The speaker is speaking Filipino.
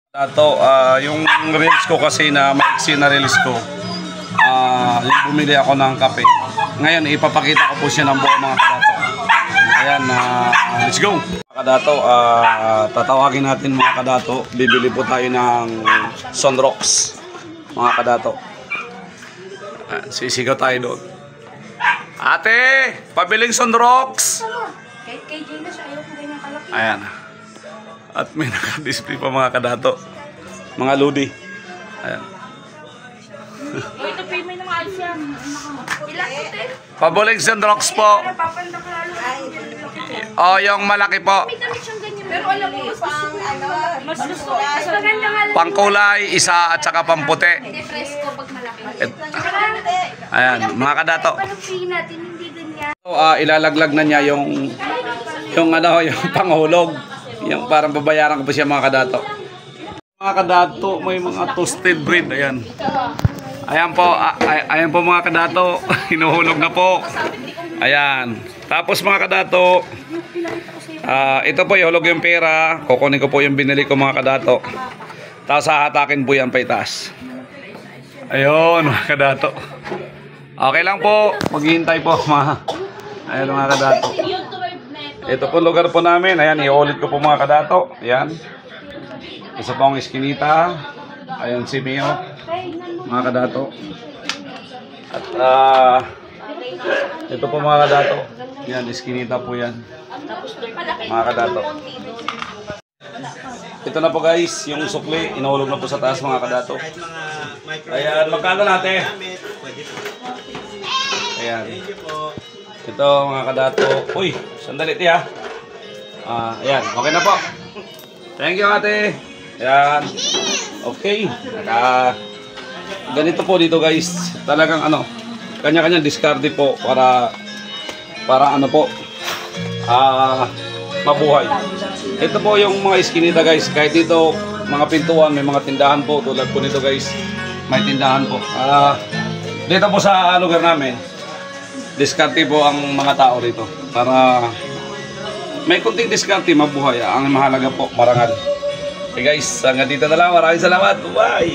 Dato, yung reels ko kasi na maiksi na reels ko, yung bumili ako ng kape. Ngayon, ipapakita ko po siya ng buo mga kadato. Ayan, let's go! Mga kadato, tatawagin natin mga kadato. Bibili po tayo ng Sunrocks, mga kadato. Sisigaw tayo doon. Ate, pabiling Sunrocks! Kahit kay Gina siya, ayaw ko ganyan kalaki. Ayan. At may naka-display pa mga kadato. Mga ludi. Ayan. Ito pa may mga alis yan. Ilan ito? Pabuling Sunrocks po. Papandak lalo. O, yung malaki po. May damit siyang ganyan. Pero alam mo, mas gusto. Mas maganda nga lang. Pangkulay, isa at saka pamputi. Hindi fresco pag malaki. Ayan, mga kadato. Panupihin natin, hindi ganyan. So, ilalaglag na niya yung panghulog. Yung parang babayaran ko pa siya mga kadato. Mga kadato, may mga toasted bread. Ayan. Ayan po, ayan po mga kadato. Hinuhulog na po. Ayan. Tapos mga kadato, ito po ihulog yung pera. Kukunin ko po yung binili ko mga kadato. Tapos hahatakin po yan pa itaas. Ayun mga kadato. Okay lang po. Maghihintay po mga. Ayan mga kadato. Ito po lugar po namin. Ayan, iulit ko po mga kadato. Ayan. Isa po ang iskinita. Ayan si Mio. Mga kadato. At ito po mga kadato. Ayan, iskinita po yan. Mga kadato. Ito na po guys, yung sukli. Inuulog na po sa taas mga kadato. Ayan, magkano natin? Ayan. Ito mga kadato. Uy, sandali tiya. Ayan, okay na po. Thank you ate. Ayan. Okay. Ganito po dito guys. Talagang kanya-kanya discarte po para ano po. Mabuhay. Ito po yung mga iskinita guys. Kahit dito mga pintuan may mga tindahan po. Tulad po nito guys. May tindahan po. Dito po sa lugar namin. Diskarte po ang mga tao rito para may kunting diskarte mabuhay. Ang mahalaga po, marangal. Okay guys, hanggang dito na lang. Maraming salamat. Bye!